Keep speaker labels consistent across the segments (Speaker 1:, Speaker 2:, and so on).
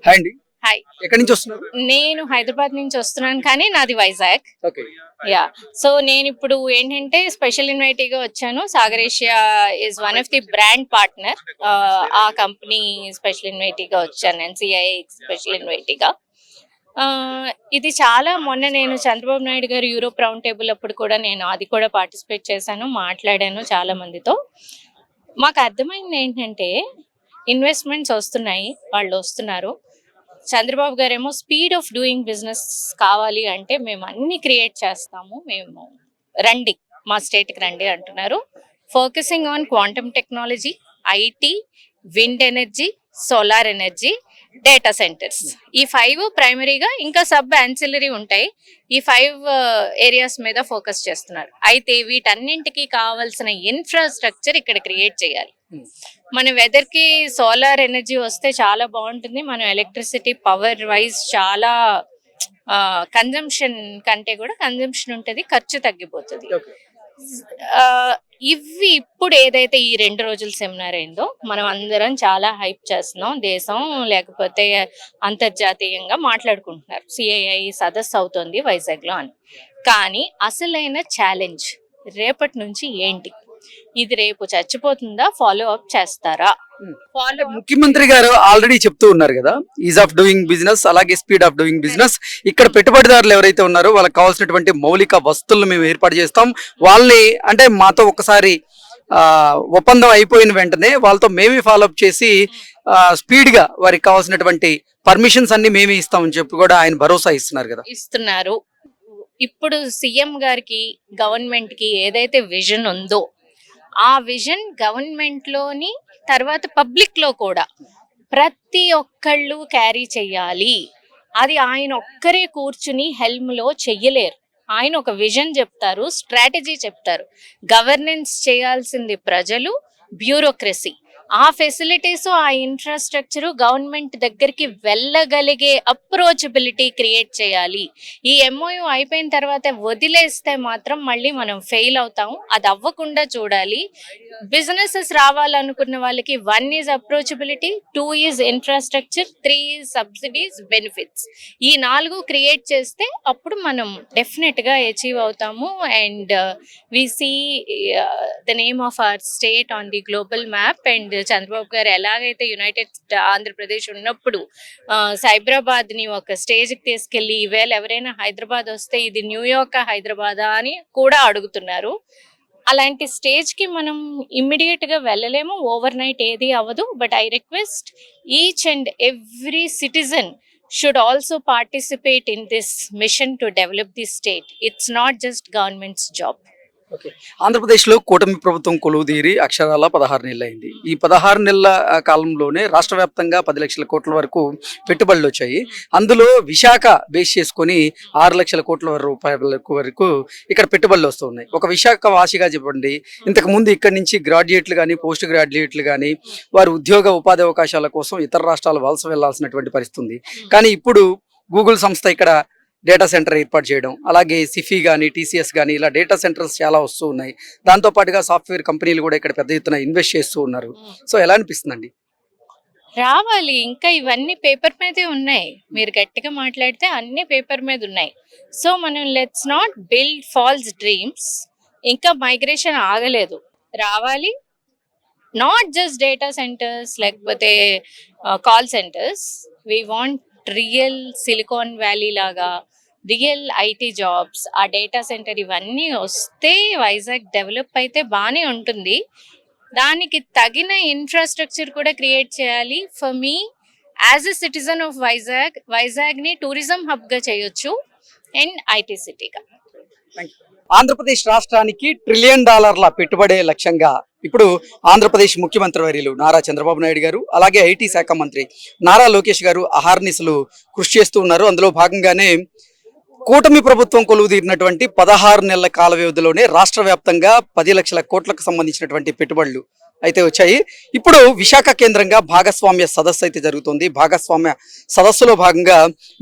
Speaker 1: Hi అండి.
Speaker 2: Hi,
Speaker 1: ఎక్కడి నుంచి వస్తున్నారు?
Speaker 2: నేను హైదరాబాద్ నుంచి వస్తున్నాను కానీ నాది వైజాగ్.
Speaker 1: ఓకే.
Speaker 2: యా, సో నేను ఇప్పుడు ఏంటంటే స్పెషల్ ఇన్వైటీగా వచ్చాను. Sagar Asia is one of the brand partner. ఆ కంపెనీ స్పెషల్ ఇన్వైటీగా వచ్చాను, నేను సిఐఐ స్పెషల్ ఇన్వైటీగా. ఇది చాలా మొన్న నేను చంద్రబాబు నాయుడు గారు యూరోప్ రౌండ్ టేబుల్ అప్పుడు కూడా నేను అది కూడా పార్టిసిపేట్ చేశాను, మాట్లాడాను చాలా మందితో. మాకు అర్థమైంది ఏంటంటే ఇన్వెస్ట్మెంట్స్ వస్తున్నాయి, వాళ్ళు వస్తున్నారు. చంద్రబాబు గారేమో స్పీడ్ ఆఫ్ డూయింగ్ బిజినెస్ కావాలి అంటే మేము అన్ని క్రియేట్ చేస్తాము, మేము రండి మా స్టేట్కి రండి అంటున్నారు. Focusing on quantum technology, IT, wind energy, solar energy, data centres. ఈ 5 ప్రైమరీగా, ఇంకా సబ్ యాన్సిలరీ ఉంటాయి. ఈ 5 ఏరియాస్ మీద ఫోకస్ చేస్తున్నారు. అయితే వీటన్నింటికి కావాల్సిన ఇన్ఫ్రాస్ట్రక్చర్ ఇక్కడ క్రియేట్ చేయాలి. మన వెదర్ కి సోలార్ ఎనర్జీ వస్తే చాలా బాగుంటుంది. మనం ఎలక్ట్రిసిటీ పవర్ వైజ్ చాలా కన్జంప్షన్ కంటే కూడా కన్జంప్షన్ ఉంటుంది, ఖర్చు తగ్గిపోతుంది. ఇవి ఇప్పుడు ఏదైతే ఈ 2 రోజుల సెమినార్ అయిందో మనం అందరం చాలా హైప్ చేస్తున్నాం. దేశం లేకపోతే అంతర్జాతీయంగా మాట్లాడుకుంటున్నారు సిఐఐ సదస్సు అవుతుంది వైజాగ్ లో అని. కానీ అసలైన ఛాలెంజ్ రేపటి నుంచి ఏంటి? ఇది రేపు చచ్చిపోతుందా, ఫాలో అప్ చేస్తారా?
Speaker 1: ముఖ్యమంత్రి గారు ఆల్రెడీ చెప్తూ ఉన్నారు కదా, ఈజ్ ఆఫ్ డూయింగ్ బిజినెస్, అలాగే స్పీడ్ ఆఫ్ డూయింగ్ బిజినెస్. ఇక్కడ పెట్టుబడిదారులు ఎవరైతే ఉన్నారో వాళ్ళకి కావాల్సినటువంటి మౌలిక వస్తువులను మేము ఏర్పాటు చేస్తాం. వాళ్ళని అంటే మాతో ఒకసారి ఒప్పందం అయిపోయిన వెంటనే వాళ్ళతో మేమే ఫాలోఅప్ చేసి స్పీడ్ గా వారికి కావాల్సినటువంటి పర్మిషన్స్ అన్ని మేమే ఇస్తామని చెప్పి కూడా ఆయన భరోసా ఇస్తున్నారు కదా.
Speaker 2: ఇస్తున్నారు. ఇప్పుడు సీఎం గారికి, గవర్నమెంట్ కి ఏదైతే విజన్ ఉందో ఆ విజన్ గవర్నమెంట్ లోని తర్వాత పబ్లిక్ లో కూడా ప్రతి ఒక్కళ్ళు క్యారీ చెయ్యాలి. అది ఆయన ఒక్కరే కూర్చుని హెల్మ్ లో చెయ్యలేరు. ఆయన ఒక విజన్ చెప్తారు, స్ట్రాటజీ చెప్తారు. గవర్నెన్స్ చేయాల్సింది ప్రజలు, బ్యూరోక్రసీ. ఆ ఫెసిలిటీస్, ఆ ఇన్ఫ్రాస్ట్రక్చర్ గవర్నమెంట్ దగ్గరికి వెళ్ళగలిగే అప్రోచబిలిటీ క్రియేట్ చేయాలి. ఈ ఎంఓయూ అయిపోయిన తర్వాత వదిలేస్తే మాత్రం మళ్ళీ మనం ఫెయిల్ అవుతాం. అది అవ్వకుండా చూడాలి. బిజినెసెస్ రావాలనుకున్న వాళ్ళకి 1 is approachability, 2 is infrastructure, 3 is subsidies, benefits. ఈ 4 క్రియేట్ చేస్తే అప్పుడు మనం డెఫినెట్ గా అచీవ్ అవుతాము. And we see the name of our state on the global map. And Chandrababu garu ఎలాగైతే యునైటెడ్ ఆంధ్రప్రదేశ్ ఉన్నప్పుడు సైబరాబాద్ ని ఒక స్టేజ్ కి తీసుకెళ్లి ఈవేళ ఎవరైనా హైదరాబాద్ వస్తే ఇది న్యూయార్క్ హైదరాబాద్ అని కూడా అడుగుతున్నారు. అలాంటి స్టేజ్ కి మనం ఇమ్మీడియట్ గా వెళ్ళలేము, ఓవర్ నైట్ ఏది అవ్వదు. But I request each and every citizen should also participate in this mission to develop the state. It's not just government's job.
Speaker 1: Andhra Pradesh లో కూటమి ప్రభుత్వం కొలువుదీరి అక్షరాల 16 నెలలు అయింది. ఈ 16 నెలల కాలంలోనే రాష్ట్ర వ్యాప్తంగా 10 లక్షల కోట్ల వరకు పెట్టుబడులు వచ్చాయి. అందులో విశాఖ బేస్ చేసుకుని 6 లక్షల కోట్ల రూపాయల వరకు ఇక్కడ పెట్టుబడులు వస్తున్నాయి. ఒక విశాఖ వాసిగా చెప్పండి, ఇంతకు ముందు ఇక్కడ నుంచి గ్రాడ్యుయేట్లు కానీ, పోస్ట్ గ్రాడ్యుయేట్లు కానీ వారు ఉద్యోగ ఉపాధి అవకాశాల కోసం ఇతర రాష్ట్రాలు వలస వెళ్లాల్సినటువంటి పరిస్థితి ఉంది. కానీ ఇప్పుడు గూగుల్ సంస్థ ఇక్కడ డేటా సెంటర్ ఏర్పాటు చేయడం, అలాగే సిఫీ కానీ, టీసీఎస్ కానీ ఇలా డేటా సెంటర్స్ చాలా వస్తూ ఉన్నాయి. దాంతో పాటుగా సాఫ్ట్వేర్ కంపెనీలు కూడా ఇక్కడ పెద్ద ఎత్తున ఇన్వెస్ట్ చేస్తూ ఉన్నారు. సో ఎలా అనిపిస్తుందండి?
Speaker 2: రావాలి. ఇంకా ఇవన్నీ పేపర్ మీదే ఉన్నాయి. మీరు గట్టిగా మాట్లాడితే అన్ని పేపర్ మీద ఉన్నాయి. సో మనం let's not build false dreams. ఇంకా మైగ్రేషన్ ఆగలేదు, రావాలి. నాట్ జస్ట్ డేటా సెంటర్స్ లేకపోతే call centers. We want real Silicon Valley లాగా రియల్ ఐటీ జాబ్స్. ఆ డేటా సెంటర్ ఇవన్నీ వస్తే వైజాగ్ డెవలప్ అయితే బాగానే ఉంటుంది. దానికి తగిన ఇన్ఫ్రాస్ట్రక్చర్ కూడా క్రియేట్ చేయాలి. For me as a citizen of Vizag ని టూరిజం హబ్ గా చేయొచ్చు అండ్ ఐటీ సిటీగా.
Speaker 1: ఆంధ్రప్రదేశ్ రాష్ట్రానికి $1 ట్రిలియన్ పెట్టుబడే లక్ష్యంగా ఇప్పుడు ఆంధ్రప్రదేశ్ ముఖ్యమంత్రి వర్యులు నారా చంద్రబాబు నాయుడు గారు, అలాగే ఐటీ శాఖ మంత్రి నారా లోకేష్ గారు అహర్నిశలు కృషి చేస్తూ ఉన్నారు. అందులో భాగంగానే కూటమి ప్రభుత్వం కొలువుదీరినటువంటి 16 నెలల కాల వ్యవధిలోనే రాష్ట్ర వ్యాప్తంగా 10 లక్షల కోట్లకు సంబంధించినటువంటి పెట్టుబడులు అయితే వచ్చాయి. ఇప్పుడు విశాఖ కేంద్రంగా భాగస్వామ్య సదస్సు అయితే జరుగుతుంది. భాగస్వామ్య సదస్సులో భాగంగా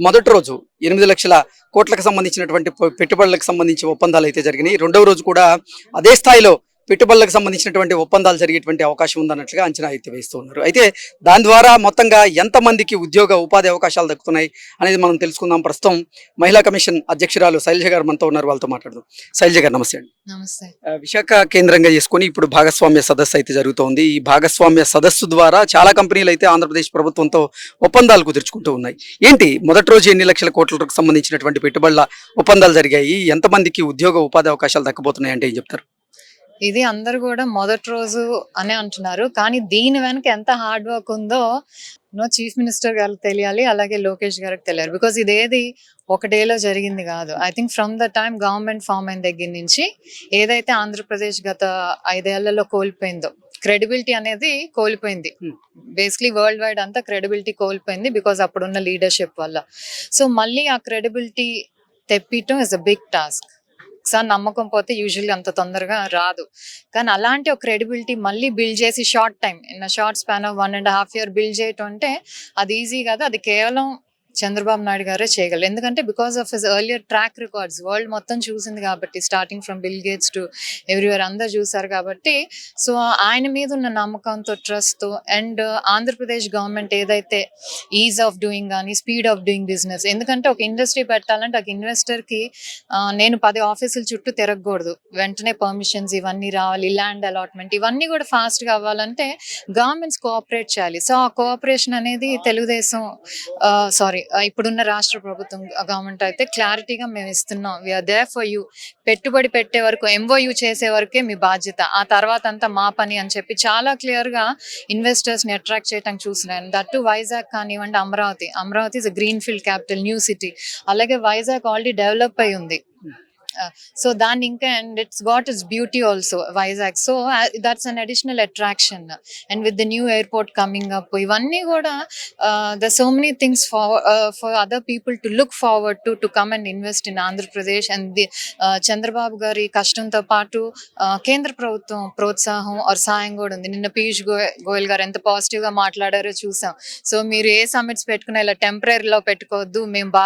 Speaker 1: మొదటి రోజు 8 లక్షల కోట్లకు సంబంధించినటువంటి పెట్టుబడులకు సంబంధించి ఒప్పందాలు అయితే జరిగినాయి. రెండవ రోజు కూడా అదే స్థాయిలో పెట్టుబడులకు సంబంధించినటువంటి ఒప్పందాలు జరిగేటువంటి అవకాశం ఉందన్నట్లుగా అంచనా అయితే వేస్తూ ఉన్నారు. అయితే దాని ద్వారా మొత్తంగా ఎంతమందికి ఉద్యోగ ఉపాధి అవకాశాలు దక్కుతున్నాయి అనేది మనం తెలుసుకుందాం. ప్రస్తుతం మహిళా కమిషన్ అధ్యక్షురాలు శైలజ గారు మనతో ఉన్నారు, వాళ్ళతో మాట్లాడదాం. శైలజ గారు నమస్తే అండి.
Speaker 3: నమస్తే.
Speaker 1: విశాఖ కేంద్రంగా చేసుకొని ఇప్పుడు భాగస్వామ్య సదస్సు అయితే జరుగుతోంది. ఈ భాగస్వామ్య సదస్సు ద్వారా చాలా కంపెనీలు అయితే ఆంధ్రప్రదేశ్ ప్రభుత్వంతో ఒప్పందాలు కుదుర్చుకుంటూ ఉన్నాయి. ఏంటి మొదటి రోజు ఎన్ని లక్షల కోట్లకు సంబంధించినటువంటి పెట్టుబడుల ఒప్పందాలు జరిగాయి, ఎంతమందికి ఉద్యోగ ఉపాధి అవకాశాలు దక్కబోతున్నాయి అంటే ఏం చెప్తారు?
Speaker 3: ఇది అందరు కూడా మొదటి రోజు అనే అంటున్నారు, కానీ దీని వెనక ఎంత హార్డ్ వర్క్ ఉందో చీఫ్ మినిస్టర్ గారికి తెలియాలి, అలాగే లోకేష్ గారికి తెలియాలి. బికాస్ ఇదేది ఒక డేలో జరిగింది కాదు. I think from the time government form అయిన దగ్గర నుంచి ఏదైతే ఆంధ్రప్రదేశ్ గత 5 ఏళ్లలో కోల్పోయిందో క్రెడిబిలిటీ అనేది కోల్పోయింది. బేసిక్లీ వరల్డ్ వైడ్ అంతా క్రెడిబిలిటీ కోల్పోయింది బికాస్ అప్పుడున్న లీడర్షిప్ వల్ల. సో మళ్ళీ ఆ క్రెడిబిలిటీ తెప్పియటం is a big task. Sir నమ్మకం పోతే యూజువల్లీ అంత తొందరగా రాదు, కానీ అలాంటి ఒక క్రెడిబిలిటీ మళ్ళీ బిల్డ్ చేసి short time in short span of 1.5 year build చేయటం అంటే అది ఈజీ కాదు. అది కేవలం చంద్రబాబు నాయుడు గారే చేయగలరు. ఎందుకంటే because of his earlier track records world మొత్తం చూసింది కాబట్టి, starting from bill gates to everywhere అందరు చూసారు కాబట్టి. సో ఆయన మీద ఉన్న నమ్మకంతో, ట్రస్ట్తో, అండ్ ఆంధ్రప్రదేశ్ గవర్నమెంట్ ఏదైతే ఈజ్ ఆఫ్ డూయింగ్ కానీ స్పీడ్ ఆఫ్ డూయింగ్ బిజినెస్, ఎందుకంటే ఒక ఇండస్ట్రీ పెట్టాలంటే ఒక ఇన్వెస్టర్కి నేను 10 ఆఫీసుల చుట్టూ తిరగకూడదు, వెంటనే పర్మిషన్స్ ఇవన్నీ రావాలి, ల్యాండ్ అలాట్మెంట్ ఇవన్నీ కూడా ఫాస్ట్గా అవ్వాలంటే గవర్నమెంట్స్ కోఆపరేట్ చేయాలి. సో ఆ కోఆపరేషన్ అనేది తెలుగుదేశం ఇప్పుడున్న రాష్ట్ర ప్రభుత్వం గవర్నమెంట్ అయితే క్లారిటీగా మేము ఇస్తున్నాం. We are there for you. పెట్టుబడి పెట్టే వరకు, ఎంఓయూ చేసే వరకే మీ బాధ్యత, ఆ తర్వాత అంతా మా పని అని చెప్పి చాలా క్లియర్గా ఇన్వెస్టర్స్ని అట్రాక్ట్ చేయడానికి చూస్తున్నాను. దట్టు వైజాగ్ కానివ్వండి, Amaravati is a green field capital, new city. అలాగే వైజాగ్ ఆల్రెడీ డెవలప్ అయి ఉంది. సో దాన్ని ఇంకా, and it's got it's beauty also Vizag. So that's an additional attraction. And with the new airport coming up, ఇవన్నీ కూడా the so many things for other people to look forward to come and invest in Andhra Pradesh. And the Chandrababu గారి కష్టంతో పాటు కేంద్ర ప్రభుత్వం ప్రోత్సాహం are సాయం కూడా ఉంది. నిన్న పీయూష్ గోయల్ గారు ఎంత పాజిటివ్గా మాట్లాడారో చూసాం. సో మీరు ఏ సమిట్స్ పెట్టుకున్నా ఇలా టెంపరీలో పెట్టుకోవద్దు, మేము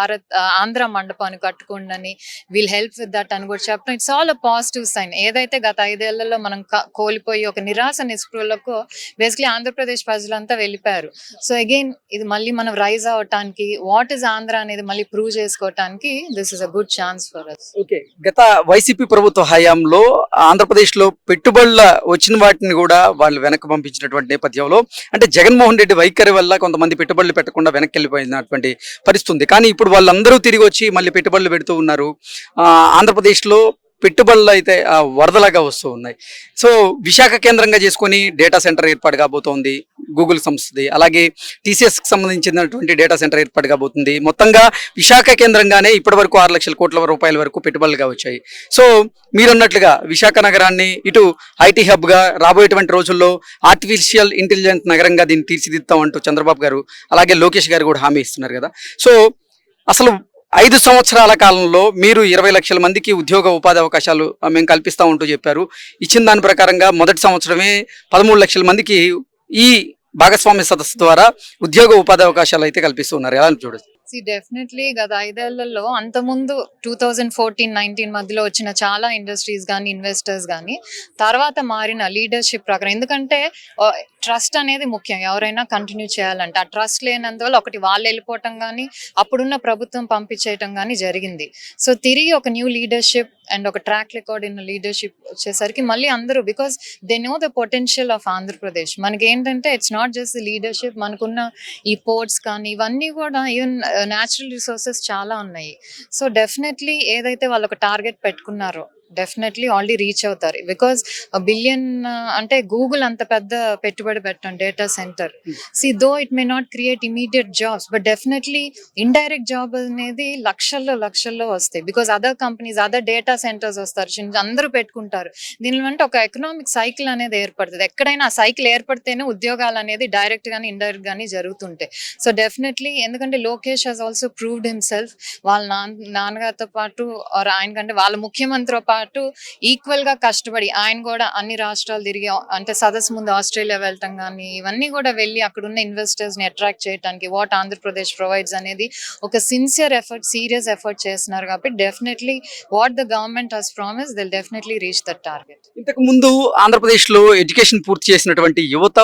Speaker 3: ఆంధ్ర మండపాన్ని కట్టుకోండి అని, విల్ హెల్ప్ విత్ దట్ అని కూడా చెప్పడం. It's all a positive sign. ఏదైతే గత 5 ఏళ్లలో మనం కోల్పోయి ఒక నిరాశ నిస్పృహలకు బేసిక్లీ ఆంధ్రప్రదేశ్ ప్రజలంతా వెళ్ళిపోయారు. సో అగైన్ ఇది మళ్ళీ మనం రైజ్ అవ్వటానికి, వాట్ ఇస్ ఆంధ్ర అనేది మళ్ళీ ప్రూవ్ చేసుకోవటానికి this is a good chance for us.
Speaker 1: Okay, గత వైసీపీ ప్రభుత్వ హయాంలో ఆంధ్రప్రదేశ్ లో పెట్టుబడుల వచ్చిన వాటిని కూడా వాళ్ళు వెనక్కి పంపించినటువంటి నేపథ్యంలో, అంటే జగన్మోహన్ రెడ్డి వైఖరి వల్ల కొంతమంది పెట్టుబడులు పెట్టకుండా వెనక్కి వెళ్ళిపోయినటువంటి పరిస్థితి ఉంది. కానీ ఇప్పుడు వాళ్ళందరూ తిరిగి వచ్చి మళ్ళీ పెట్టుబడులు పెడుతూ ఉన్నారు. ఆంధ్రప్రదేశ్లో పెట్టుబడులు అయితే వరదలాగా వస్తూ ఉన్నాయి. సో విశాఖ కేంద్రంగా చేసుకొని డేటా సెంటర్ ఏర్పాటు కాబోతోంది గూగుల్ సంస్థది, అలాగే టీసీఎస్కి సంబంధించినటువంటి డేటా సెంటర్ ఏర్పాటు కాబోతుంది. మొత్తంగా విశాఖ కేంద్రంగానే ఇప్పటి వరకు 6 లక్షల కోట్ల రూపాయల వరకు పెట్టుబడులుగా వచ్చాయి. సో మీరన్నట్లుగా విశాఖ నగరాన్ని ఇటు ఐటీ హబ్గా, రాబోయేటువంటి రోజుల్లో ఆర్టిఫిషియల్ ఇంటెలిజెన్స్ నగరంగా దీన్ని తీర్చిదిద్దాం అంటూ చంద్రబాబు గారు అలాగే లోకేష్ గారు కూడా హామీ ఇస్తున్నారు కదా. సో అసలు 5 సంవత్సరాల కాలంలో మీరు 20 లక్షల మందికి ఉద్యోగ ఉపాధి అవకాశాలు మేము కల్పిస్తా ఉంటూ చెప్పారు. ఇచ్చిన దాని ప్రకారంగా మొదటి సంవత్సరమే 13 లక్షల మందికి ఈ భాగస్వామ్య సదస్సు ద్వారా ఉద్యోగ ఉపాధి అవకాశాలు అయితే కల్పిస్తున్నారు. ఎలా చూడొచ్చు?
Speaker 3: డెఫినెట్లీ గత 5 ఏళ్లలో అంతకుముందు 2014-19 మధ్యలో వచ్చిన చాలా ఇండస్ట్రీస్ కానీ ఇన్వెస్టర్స్ కానీ తర్వాత మారిన లీడర్షిప్ ప్రకారం, ఎందుకంటే ట్రస్ట్ అనేది ముఖ్యం ఎవరైనా కంటిన్యూ చేయాలంటే. ఆ ట్రస్ట్ లేనందువల్ల ఒకటి వాళ్ళు వెళ్ళిపోవటం కానీ అప్పుడున్న ప్రభుత్వం పంపించేయటం కానీ జరిగింది. సో తిరిగి ఒక న్యూ లీడర్షిప్ అండ్ ఒక ట్రాక్ రికార్డ్ ఇన్ లీడర్షిప్ వచ్చేసరికి మళ్ళీ అందరూ, because they know the potential of Andhra Pradesh. మనకి ఏంటంటే it's not just the leadership, మనకున్న ఈ పోర్ట్స్ కానీ ఇవన్నీ కూడా ఈవెన్ న్యాచురల్ రిసోర్సెస్ చాలా ఉన్నాయి. సో డెఫినెట్లీ ఏదైతే వాళ్ళు ఒక టార్గెట్ పెట్టుకున్నారో డెఫినెట్లీ ఆల్రెడీ రీచ్ అవుతారు. బికాస్ బిలియన్ అంటే గూగుల్ అంత పెద్ద పెట్టుబడి పెట్టడం data centre. Though it may not create immediate jobs, but definitely indirect job అనేది లక్షల్లో వస్తాయి. Because other companies, other data centres వస్తారు, అందరూ పెట్టుకుంటారు. దీని అంటే ఒక ఎకనామిక్ సైకిల్ అనేది ఏర్పడుతుంది. ఎక్కడైనా ఆ సైకిల్ ఏర్పడితేనే ఉద్యోగాలు అనేది డైరెక్ట్ గానీ ఇండైరెక్ట్ గానీ జరుగుతుంటాయి. సో డెఫినెట్లీ, ఎందుకంటే Lokesh has also proved himself. వాళ్ళ నాన్నగారితో పాటు ఆయన కంటే వాళ్ళ ముఖ్యమంత్రితో పాటు పాటు ఈక్వల్ గా కష్టపడి ఆయన కూడా అన్ని రాష్ట్రాలు తిరిగి అంటే సదస్సు ముందు ఆస్ట్రేలియా వెళ్ళటం కానీ ఇవన్నీ కూడా వెళ్ళి అక్కడ ఉన్న ఇన్వెస్టర్స్ ని అట్రాక్ట్ చేయడానికి వాట్ ఆంధ్రప్రదేశ్ ప్రొవైడ్స్ అనేది ఒక సిన్సియర్ ఎఫర్ట్, సీరియస్ ఎఫర్ట్ చేస్తున్నారు కాబట్టి definitely what the government has promise will definitely reach that target.
Speaker 1: ఇంతకు ముందు ఆంధ్రప్రదేశ్ లో ఎడ్యుకేషన్ పూర్తి చేసినటువంటి యువత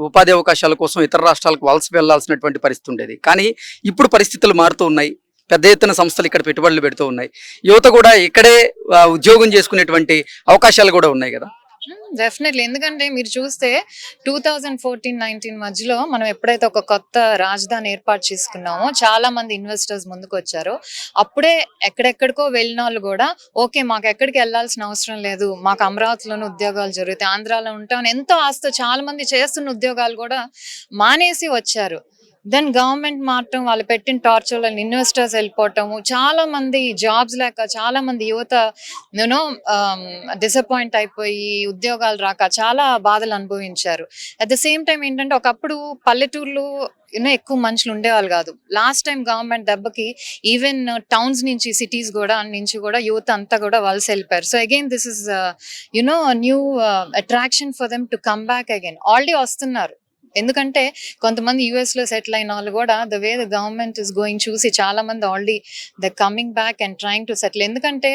Speaker 1: ఉపాధి అవకాశాల కోసం ఇతర రాష్ట్రాలకు వలస వెళ్లాల్సినటువంటి పరిస్థితి ఉండేది. కానీ ఇప్పుడు పరిస్థితులు మారుతూ ఉన్నాయి. పెద్ద ఎత్తున సంస్థలు ఇక్కడ పెట్టుబడులు పెడుతూ ఉన్నాయి. యువత కూడా ఇక్కడే ఉద్యోగం చేసుకునేటువంటి అవకాశాలు కూడా ఉన్నాయి కదా.
Speaker 3: డెఫినెట్లీ, ఎందుకంటే మీరు చూస్తే 2014-19 మధ్యలో మనం ఎప్పుడైతే ఒక కొత్త రాజధాని ఏర్పాటు చేసుకున్నామో చాలా మంది ఇన్వెస్టర్స్ ముందుకు వచ్చారు. అప్పుడే ఎక్కడెక్కడికో వెళ్ళిన వాళ్ళు కూడా ఓకే మాకు ఎక్కడికి వెళ్ళాల్సిన అవసరం లేదు, మాకు అమరావతిలోనే ఉద్యోగాలు జరుగుతాయి, ఆంధ్రాలో ఉంటామని ఎంతో ఆస్తో చాలా మంది చేస్తున్న ఉద్యోగాలు కూడా మానేసి వచ్చారు. దెన్ గవర్నమెంట్ మారటం, వాళ్ళు పెట్టిన టార్చర్ వల్ల ఇన్వెస్టర్స్ వెళ్ళిపోవటము, చాలా మంది జాబ్స్ లేక చాలా మంది యువత యూనో డిసప్పాయింట్ అయిపోయి ఉద్యోగాలు రాక చాలా బాధలు అనుభవించారు. అట్ ద సేమ్ టైం ఏంటంటే ఒకప్పుడు పల్లెటూర్లు ఎక్కువ మనుషులు ఉండేవాళ్ళు కాదు. లాస్ట్ టైం గవర్నమెంట్ దెబ్బకి ఈవెన్ టౌన్స్ నుంచి సిటీస్ కూడా నుంచి కూడా యూత్ అంతా కూడా వలస వెళ్ళిపోయారు. So again this is new attraction for them to come back again. Already వస్తున్నారు, ఎందుకంటే కొంతమంది యుఎస్ లో సెటిల్ అయిన వాళ్ళు కూడా the way the government is going చూసి చాలా మంది already the coming back and trying to settle. ఎందుకంటే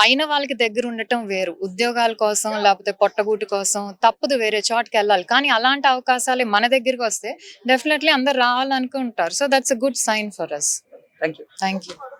Speaker 3: అయిన వాళ్ళకి దగ్గర ఉండటం వేరు, ఉద్యోగాల కోసం లేకపోతే పొట్టగూటి కోసం తప్పదు వేరే చోటుకి వెళ్ళాలి. కానీ అలాంటి అవకాశాలే మన దగ్గరికి వస్తే డెఫినెట్లీ అందరు రావాలనుకుంటారు. So that's a good sign for us.
Speaker 1: Thank you.
Speaker 3: Thank you.